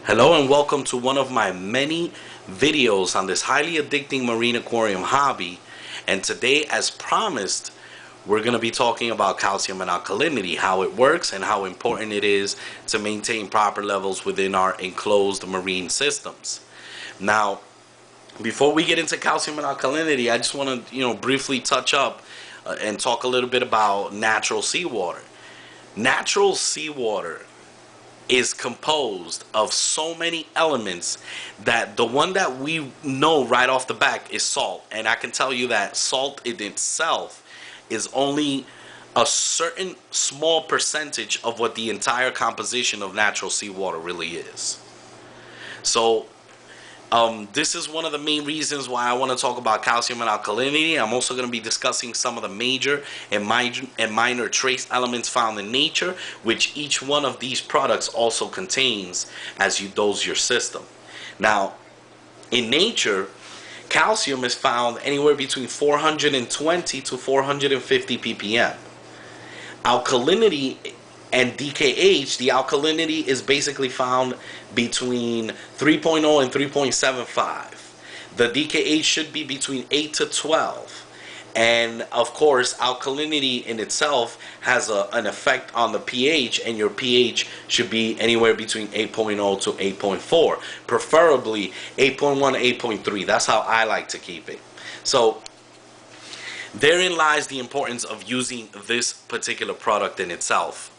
Hello and welcome to one of my many videos on this highly addicting marine aquarium hobby. And today, as promised, we're going to be talking about calcium and alkalinity, how it works and how important it is to maintain proper levels within our enclosed marine systems. Now, before we get into calcium and alkalinity, I just want to briefly touch up and talk a little bit about natural seawater. Natural seawater is composed of so many elements that the one that we know right off the back is salt. And I can tell you that salt in itself is only a certain small percentage of what the entire composition of natural seawater really is. So this is one of the main reasons why I want to talk about calcium and alkalinity. I'm also going to be discussing some of the major and minor trace elements found in nature, which each one of these products also contains as you dose your system. Now, in nature, calcium is found anywhere between 420 to 450 ppm. Alkalinity and DKH, the alkalinity is basically found between 3.0 and 3.75. The DKH should be between 8 to 12. And of course, alkalinity in itself has an effect on the pH, and your pH should be anywhere between 8.0 to 8.4. Preferably 8.1, 8.3. That's how I like to keep it. So therein lies the importance of using this particular product in itself.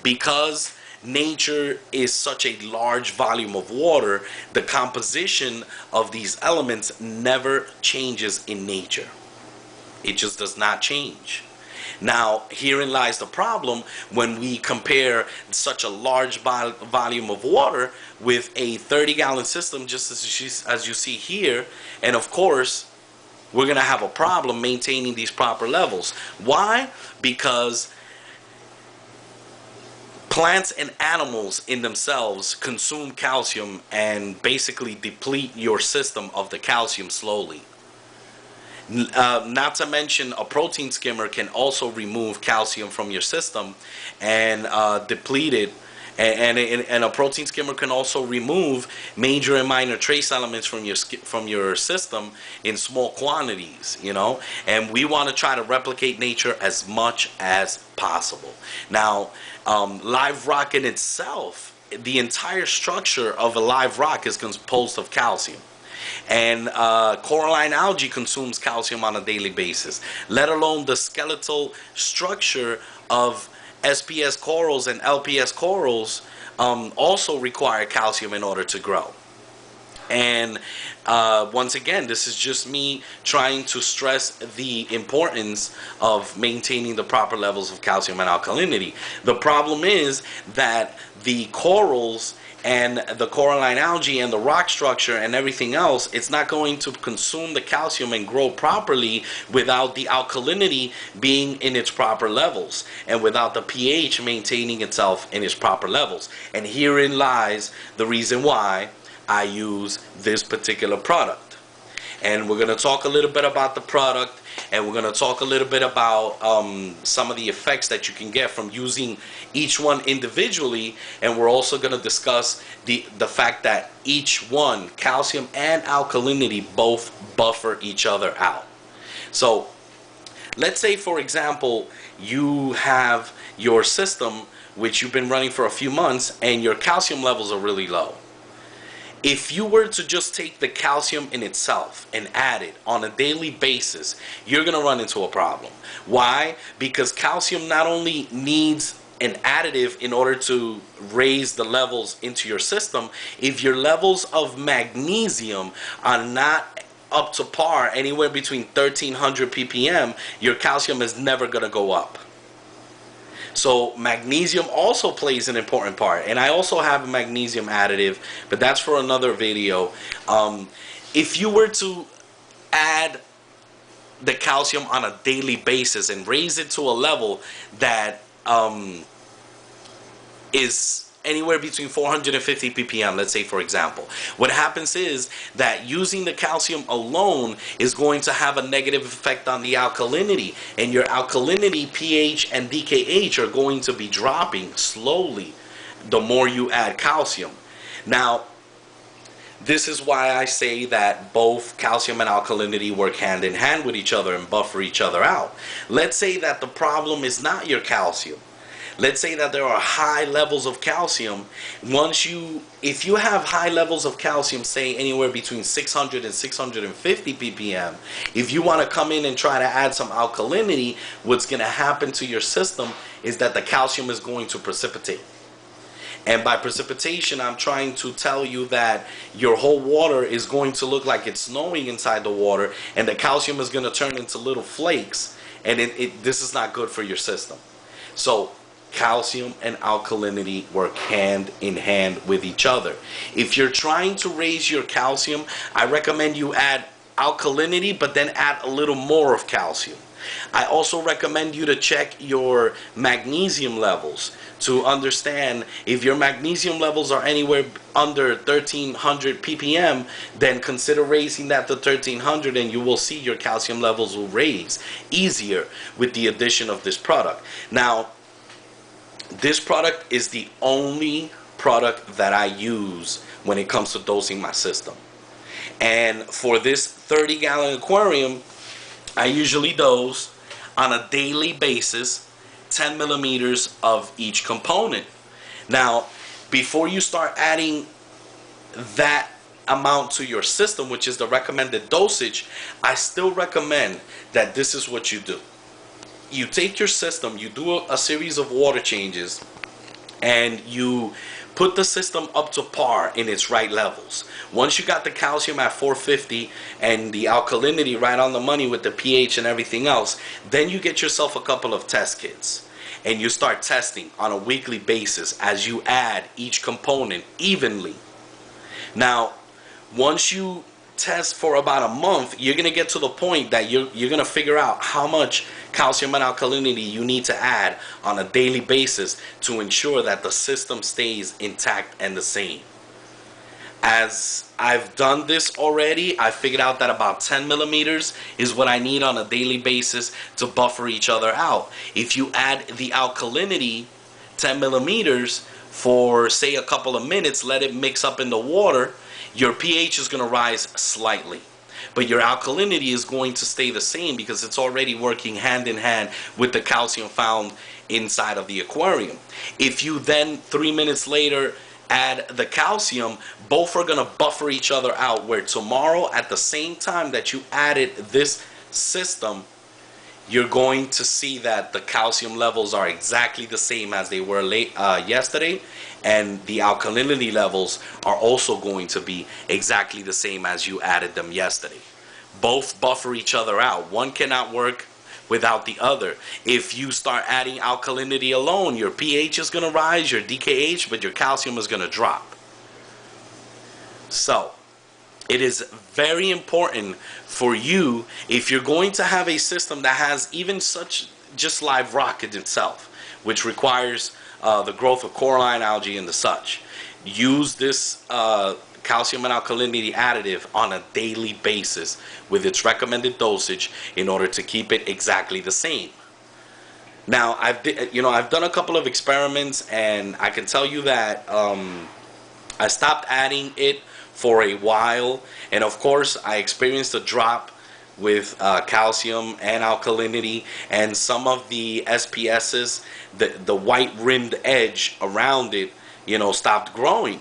Because nature is such a large volume of water, the composition of these elements never changes in nature. It just does not change. Now, herein lies the problem when we compare such a large volume of water with a 30-gallon system, just as you see here, and of course, we're going to have a problem maintaining these proper levels. Why? Because plants and animals in themselves consume calcium and basically deplete your system of the calcium slowly. Not to mention, a protein skimmer can also remove calcium from your system and deplete it. And a protein skimmer can also remove major and minor trace elements from your system in small quantities, and we want to try to replicate nature as much as possible. Now, live rock in itself, the entire structure of a live rock is composed of calcium. And coralline algae consumes calcium on a daily basis, let alone the skeletal structure of SPS corals and LPS corals also require calcium in order to grow. And once again, this is just me trying to stress the importance of maintaining the proper levels of calcium and alkalinity. The problem is that the corals and the coralline algae and the rock structure and everything else, it's not going to consume the calcium and grow properly without the alkalinity being in its proper levels and without the pH maintaining itself in its proper levels. And herein lies the reason why I use this particular product. And we're going to talk a little bit about the product, and we're going to talk a little bit about some of the effects that you can get from using each one individually. And we're also going to discuss the fact that each one, calcium and alkalinity, both buffer each other out. So let's say, for example, you have your system which you've been running for a few months and your calcium levels are really low. If you were to just take the calcium in itself and add it on a daily basis, you're going to run into a problem. Why? Because calcium not only needs an additive in order to raise the levels into your system, if your levels of magnesium are not up to par, anywhere between 1300 ppm, your calcium is never going to go up. So magnesium also plays an important part, and I also have a magnesium additive, but that's for another video. If you were to add the calcium on a daily basis and raise it to a level that is anywhere between 450 ppm, let's say, for example, what happens is that using the calcium alone is going to have a negative effect on the alkalinity, and your alkalinity, pH, and DKH are going to be dropping slowly the more you add calcium. Now, This is why I say that both calcium and alkalinity work hand in hand with each other and buffer each other out. Let's say that the problem is not your calcium. Let's say that there are high levels of calcium. If you have high levels of calcium, say anywhere between 600 and 650 ppm, if you want to come in and try to add some alkalinity, what's going to happen to your system is that the calcium is going to precipitate. And by precipitation, I'm trying to tell you that your whole water is going to look like it's snowing inside the water, and the calcium is going to turn into little flakes, and this is not good for your system. So calcium and alkalinity work hand in hand with each other. If you're trying to raise your calcium, I recommend you add alkalinity, but then add a little more of calcium. I also recommend you to check your magnesium levels to understand if your magnesium levels are anywhere under 1300 ppm, then consider raising that to 1300, and you will see your calcium levels will raise easier with the addition of this product. Now, this product is the only product that I use when it comes to dosing my system. And for this 30-gallon aquarium, I usually dose on a daily basis 10 millimeters of each component. Now, before you start adding that amount to your system, which is the recommended dosage, I still recommend that this is what you do. You take your system, you do a series of water changes, and you put the system up to par in its right levels. Once you got the calcium at 450 and the alkalinity right on the money with the pH and everything else, then you get yourself a couple of test kits and you start testing on a weekly basis as you add each component evenly. Now, once you test for about a month, you're going to get to the point that you're going to figure out how much calcium and alkalinity you need to add on a daily basis to ensure that the system stays intact and the same. As I've done this already, I figured out that about 10 millimeters is what I need on a daily basis to buffer each other out. If you add the alkalinity 10 millimeters for say a couple of minutes, let it mix up in the water, your pH is going to rise slightly, but your alkalinity is going to stay the same because it's already working hand in hand with the calcium found inside of the aquarium. If you then 3 minutes later add the calcium, both are going to buffer each other out, where tomorrow at the same time that you added this system, you're going to see that the calcium levels are exactly the same as they were yesterday, and the alkalinity levels are also going to be exactly the same as you added them yesterday. Both buffer each other out. One cannot work without the other. If you start adding alkalinity alone, your pH is going to rise, your DKH, but your calcium is going to drop. So it is very important for you, if you're going to have a system that has even such just live rock in itself, which requires the growth of coralline algae and the such, use this calcium and alkalinity additive on a daily basis with its recommended dosage in order to keep it exactly the same. Now, I've done a couple of experiments, and I can tell you that I stopped adding it for a while, and of course I experienced a drop with calcium and alkalinity, and some of the SPSs, the white rimmed edge around it, stopped growing.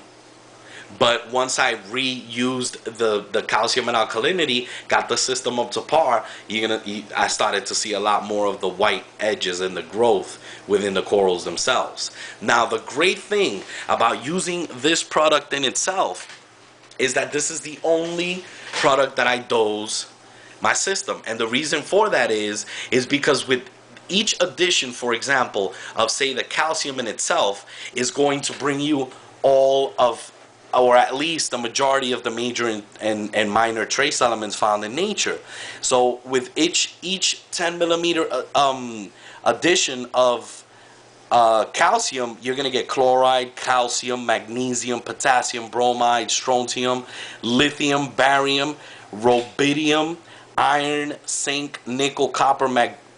But once I reused the calcium and alkalinity, got the system up to par, I started to see a lot more of the white edges and the growth within the corals themselves. Now, the great thing about using this product in itself is that this is the only product that I dose my system. And the reason for that is because with each addition, for example, of say the calcium in itself is going to bring you all of, or at least the majority of the major and minor trace elements found in nature. So with each 10 millimeter addition of calcium, you're going to get chloride, calcium, magnesium, potassium, bromide, strontium, lithium, barium, rubidium, iron, zinc, nickel, copper,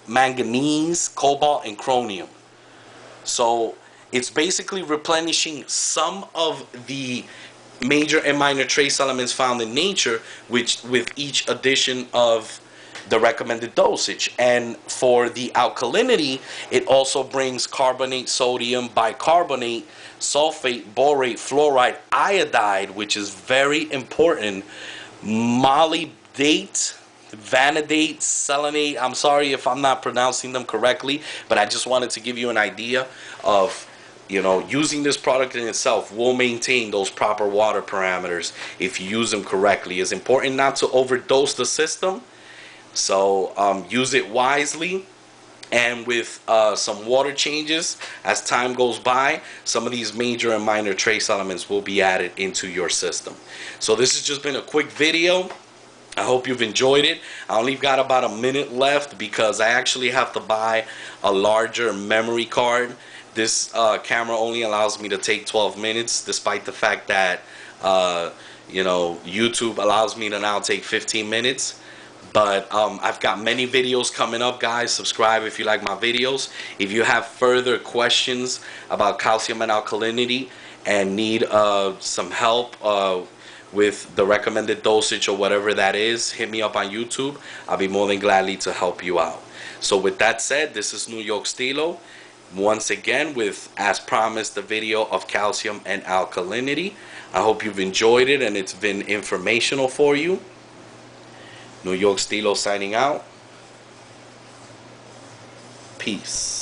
manganese, cobalt, and chromium. So it's basically replenishing some of the major and minor trace elements found in nature, which with each addition of the recommended dosage. And for the alkalinity, it also brings carbonate, sodium, bicarbonate, sulfate, borate, fluoride, iodide, which is very important, molybdate, vanadate, selenate. I'm sorry if I'm not pronouncing them correctly, but I just wanted to give you an idea of, you know, using this product in itself will maintain those proper water parameters if you use them correctly. It's important not to overdose the system, so use it wisely. And with some water changes as time goes by, some of these major and minor trace elements will be added into your system. So this has just been a quick video. I hope you've enjoyed it. I only got about a minute left because I actually have to buy a larger memory card. This camera only allows me to take 12 minutes, despite the fact that you know, YouTube allows me to now take 15 minutes. But I've got many videos coming up, guys. Subscribe if you like my videos. If you have further questions about calcium and alkalinity and need some help with the recommended dosage or whatever that is, hit me up on YouTube. I'll be more than gladly to help you out. So with that said, this is NewYorkSteelo. Once again, with, as promised, the video of calcium and alkalinity. I hope you've enjoyed it and it's been informational for you. NewYorkSteelo signing out. Peace.